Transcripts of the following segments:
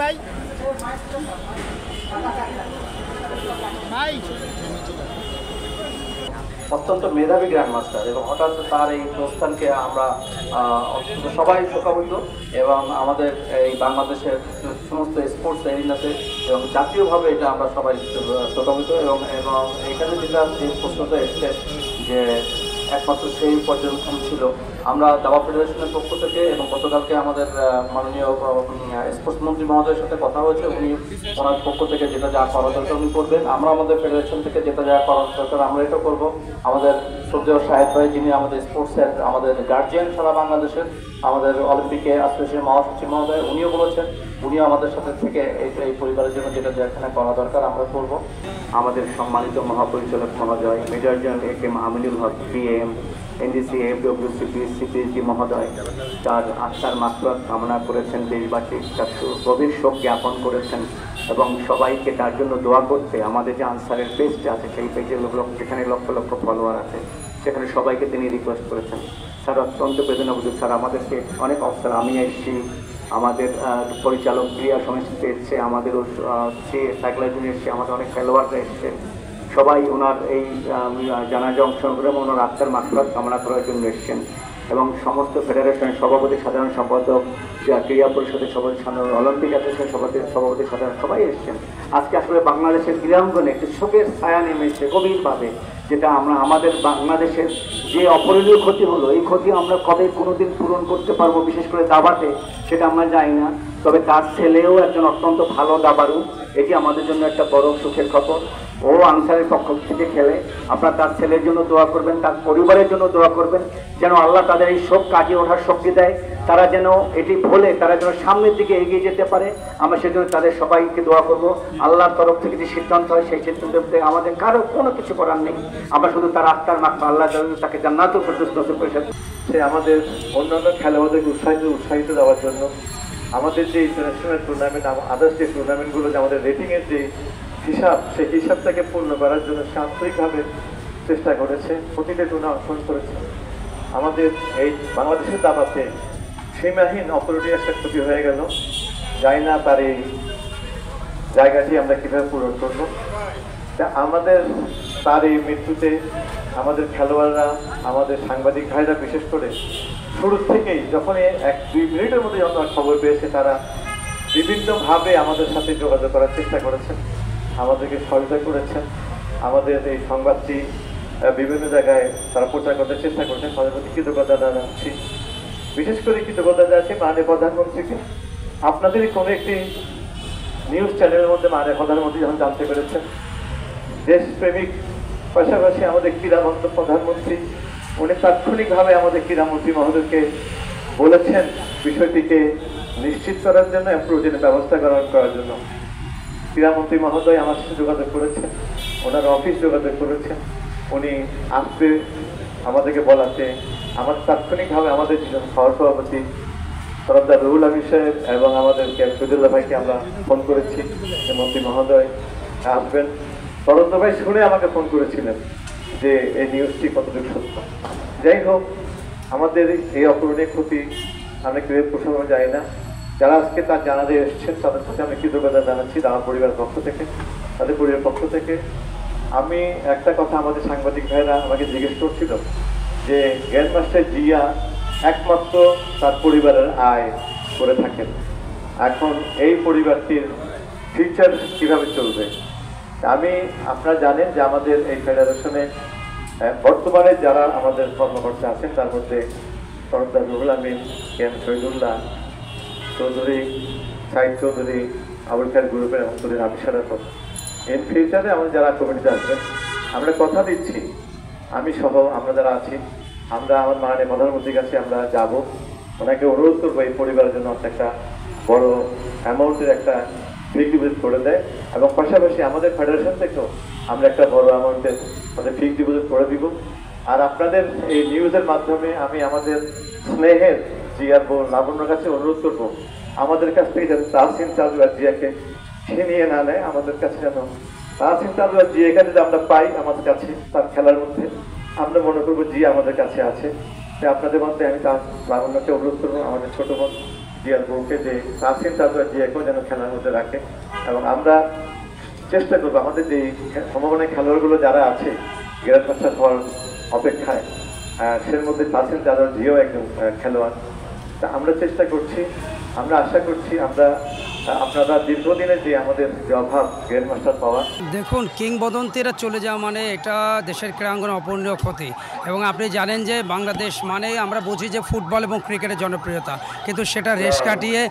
ভাই ভাই অত্যন্ত মেধাবী গ্র্যান্ডমাস্টার এবং হঠাৎ তার এই প্রস্থানকে আমরা সবাই শোকাবদ্ধ এবং আমাদের এই বাংলাদেশের সমস্ত স্পোর্টস এরিনাতে এবং জাতীয়ভাবে এটা আমরা সবাই শোকাবদ্ধ এবং এবং এখানে যেটা যে প্রশ্নটা এসছে যে একমাত্র সেই পর্যবেক্ষণ ছিল আমরা দাবা ফেডারেশনের পক্ষ থেকে এবং গতকালকে আমাদের মাননীয় স্পোর্টস মন্ত্রী মহোদয়ের সাথে কথা হয়েছে। উনি ওনার পক্ষ থেকে যেটা যা করা দরকার উনি করবেন, আমরা আমাদের ফেডারেশন থেকে যেটা যা করার দরকার আমরা এটা করবো। আমাদের শ্রদ্ধেয় সাহেব ভাই যিনি আমাদের স্পোর্টসের আমাদের গার্জিয়ান সারা বাংলাদেশের, আমাদের অলিম্পিকে অ্যাসোসিয়েশনের মহাসচিব মহোদয় উনিও বলেছেন, উনিও আমাদের সাথে থেকে এই পরিবারের জন্য যেটা যেখানে করা দরকার আমরা করব। আমাদের সম্মানিত মহাপরিচালক মহোদয় major general A K M Aminul Haque PM NDC FWC PSC PhD মহোদয় তার আত্মার মাগফিরাত কামনা করেছেন, দেশবাসী তার গভীর শোক জ্ঞাপন করেছেন এবং সবাইকে তার জন্য দোয়া করতে আমাদের যে আনসারের পেজটা আছে সেই পেজের যেখানে লক্ষ লক্ষ ফলোয়ার আছে সেখানে সবাইকে তিনি রিকোয়েস্ট করেছেন। স্যার অত্যন্ত বেদনাবোধক স্যার, আমাদেরকে অনেক অফিসার আমি এসেছি, আমাদের পরিচালক ক্রীড়া সংস্কৃতি এসছে, আমাদের সাইকোলজি এসছে, আমাদের অনেক খেলোয়াড়রা এসছে, সবাই ওনার এই জানাজা অংশগ্রহণ করে ওনার আত্মার মাগফিরাত কামনা করার জন্য এসছেন এবং সমস্ত ফেডারেশনের সভাপতি সাধারণ সম্পাদক ক্রীড়া পরিষদের সভাপতি সাধারণ অলিম্পিক অ্যাসোসিয়েশনের সভাপতি সাধারণ সবাই এসছেন। আজকে আসলে বাংলাদেশের ক্রীড়াঙ্গনে একটি শোকের ছায়া নেমেছে গভীরভাবে, যেটা আমরা আমাদের বাংলাদেশের যে অপরিণীয় ক্ষতি হলো এই ক্ষতি আমরা কবে কোনোদিন পূরণ করতে পারবো, বিশেষ করে দাবাতে সেটা আমরা জানি না। তবে তার ছেলেও একজন অত্যন্ত ভালো দাবাড়ু, এটি আমাদের জন্য একটা বড় সুখের খবর। ও আনসারের পক্ষ থেকে খেলে, আপনারা তার ছেলের জন্য দোয়া করবেন, তার পরিবারের জন্য দোয়া করবেন যেন আল্লাহ তাদের এই শোক কাটিয়ে ওঠার শক্তি দেয়, তারা যেন এটি ভুলে তারা যেন সামনের দিকে এগিয়ে যেতে পারে। আমরা সেজন্য তাদের সবাইকে দোয়া করব। আল্লাহর তরফ থেকে যে সিদ্ধান্ত হয় সেই সিদ্ধান্তে আমাদের কারো কোনো কিছু করার নেই, আমরা শুধু তার আত্মার মাগফিরাত আল্লাহ তাকে জান্নাতুল ফেরদৌস নসিব করে সে আমাদের অন্যান্য খেলোয়াড়দেরকে উৎসাহিত দেওয়ার জন্য আমাদের যে ইন্টারন্যাশনাল টুর্নামেন্ট আদার্স যে টুর্নামেন্টগুলো যে আমাদের রেটিংয়ের যে হিসাব সেই হিসাবটাকে পূর্ণ করার জন্য সে আন্তরিকভাবে চেষ্টা করেছে, প্রতিটা টুর্নামেন্ট অংশগ্রহণ করেছে। আমাদের এই বাংলাদেশের দাবাতে সীমাহীন অপরণীয় একটা ক্ষতি হয়ে গেল, জানি না তার এই জায়গাটি আমরা কীভাবে পূরণ করব। তা আমাদের তার এই মৃত্যুতে আমাদের খেলোয়াড়রা আমাদের সাংবাদিক ভাইরা বিশেষ করে শুরু থেকেই যখন 1-2 মিনিটের মধ্যে যখন খবর পেয়েছে তারা বিভিন্নভাবে আমাদের সাথে যোগাযোগ করার চেষ্টা করেছেন, আমাদেরকে সহায়তা করেছেন, আমাদের এই সংবাদটি বিভিন্ন জায়গায় তারা প্রচার করতে চেষ্টা করেছেন। তাদের প্রতি কৃতজ্ঞতা জানাচ্ছি, বিশেষ করে কৃতজ্ঞতা জানাচ্ছি মাননীয় প্রধানমন্ত্রীকে। আপনাদের কোনো একটি নিউজ চ্যানেলের মধ্যে মাননীয় প্রধানমন্ত্রী যখন জানতে পেরেছেন, দেশপ্রেমিক পাশাপাশি আমাদের ক্রীড়ামন্ত্রী প্রধানমন্ত্রী উনি তাৎক্ষণিকভাবে আমাদের ক্রীড়ামন্ত্রী মহোদয়কে বলেছেন বিষয়টিকে নিশ্চিত করার জন্য এবং প্রয়োজনীয় ব্যবস্থা গ্রহণ করার জন্য। ক্রীড়ামন্ত্রী মহোদয় আমার সাথে যোগাযোগ করেছেন, ওনার অফিস যোগাযোগ করেছেন, উনি আসতে আমাদেরকে বলাতে আমার তাৎক্ষণিকভাবে আমাদের সহসভাপতি সরদার রুহুল আমিন সাহেব এবং আমাদের শহীদুল্লাহ ভাইকে আমরা ফোন করেছি মন্ত্রী মহোদয় আসবেন। সরদার ভাই শুনে আমাকে ফোন করেছিলেন যে এই নিউজটি কতটুকু সত্য। যাই হোক, আমাদের এই অপূরণীয় ক্ষতি আমরা কেউ প্রসঙ্গে যাই না। যারা আজকে তার জানাতে এসেছেন তাদের সাথে আমি কৃতজ্ঞতা জানাচ্ছি আমার পরিবারের পক্ষ থেকে, তাদের পরিবারের পক্ষ থেকে। আমি একটা কথা আমাদের সাংবাদিক ভাইরা আমাকে জিজ্ঞেস করছিল যে গ্র্যান্ডমাস্টার জিয়া একমাত্র তার পরিবারের আয় করে থাকেন, এখন এই পরিবারটির ফিউচার কীভাবে চলবে। আমি আপনারা জানেন যে আমাদের এই ফেডারেশনে বর্তমানে যারা আমাদের কর্মকর্তা আছেন তার মধ্যে সরদার রুহুল আমিন, এম শহীদুল্লাহ চৌধুরী, সাইদ চৌধুরী, আবুল খায়ের গ্রুপের এবং চৌধুরী আবিষ্কারের কথা। ইন ফিউচারে আমাদের যারা কমিটিতে আসবেন আমরা কথা দিচ্ছি, আমি সহ আমরা যারা আছি আমরা আমার মাননীয় প্রধানমন্ত্রীর কাছে আমরা যাব, ওনাকে অনুরোধ করবো এই পরিবারের জন্য একটা বড় অ্যামাউন্টের একটা ফিক্সড ডিপোজিট করে দেয় এবং পাশাপাশি আমাদের ফেডারেশন থেকেও আমরা একটা বড় অ্যামাউন্টের আমাদের ফিক্সড ডিপোজিট করে দিব। আর আপনাদের এই নিউজের মাধ্যমে আমি আমাদের স্নেহের জিয়ার বোন লাবণ্যর কাছে অনুরোধ করবো আমাদের কাছ থেকে যেন তাহসিন তালুয়ার জিয়াকে ছিনিয়ে না নেয়, আমাদের কাছে যেন তাহসিন তালুয়ার জিয়াকে যদি আমরা পাই আমাদের কাছে তার খেলার মধ্যে আমরা মনে করবো জিয়া আমাদের কাছে আছে। তাই আপনাদের মধ্যে আমি তার লাবণ্যকে অনুরোধ করবো, আমাদের ছোট বোন জিয়ার বউকে যে তাসিন তাজওয়ার জিয়াকেও যেন খেলার মধ্যে রাখে। এবং আমরা চেষ্টা করবো আমাদের যে সম্ভাবনায় খেলোয়াড়গুলো যারা আছে গ্র্যান্ড মাস্টার হওয়ার অপেক্ষায়, সের মধ্যে তাসিন তাজওয়ার জিয়াও একজন খেলোয়াড়। তা আমরা চেষ্টা করছি, আমরা আশা করছি আপনারা দীর্ঘদিনের যে আমাদের যে অভাব গ্র্যান্ড মাস্টার পাওয়া। দেখুন, কিংবদন্তিরা চলে যাওয়া মানে এটা দেশের ক্রীড়াঙ্গনে অপূরণীয় ক্ষতি। এবং আপনি জানেন যে বাংলাদেশ মানে আমরা বুঝি যে ফুটবল এবং ক্রিকেটের জনপ্রিয়তা, কিন্তু সেটা রেশ কাটিয়ে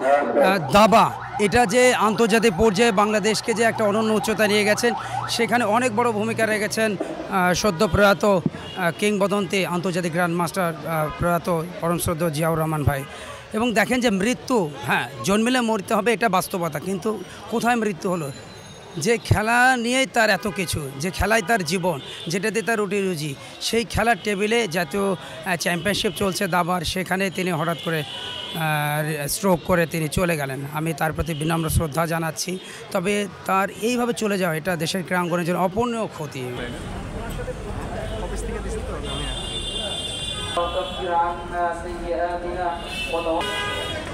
দাবা এটা যে আন্তর্জাতিক পর্যায়ে বাংলাদেশকে যে একটা অনন্য উচ্চতা নিয়ে গেছেন, সেখানে অনেক বড় ভূমিকা রেখেছেন সদ্য প্রয়াত কিংবদন্তি আন্তর্জাতিক গ্র্যান্ড মাস্টার প্রয়াত পরম শ্রদ্ধেয় জিয়াউর রহমান ভাই। এবং দেখেন যে মৃত্যু, হ্যাঁ জন্মিলে মরতে হবে, এটা বাস্তবতা, কিন্তু কোথায় মৃত্যু হলো? যে খেলা নিয়েই তার এত কিছু, যে খেলায় তার জীবন, যেটাতে তার রুটি রুজি, সেই খেলার টেবিলে জাতীয় চ্যাম্পিয়নশিপ চলছে দাবার, সেখানে তিনি হঠাৎ করে স্ট্রোক করে তিনি চলে গেলেন। আমি তার প্রতি বিনম্র শ্রদ্ধা জানাচ্ছি। তবে তার এইভাবে চলে যাওয়া এটা দেশের ক্রীড়াঙ্গনের জন্য অপূরণীয় ক্ষতি। وكفر عنا سيئاتنا وتوفنا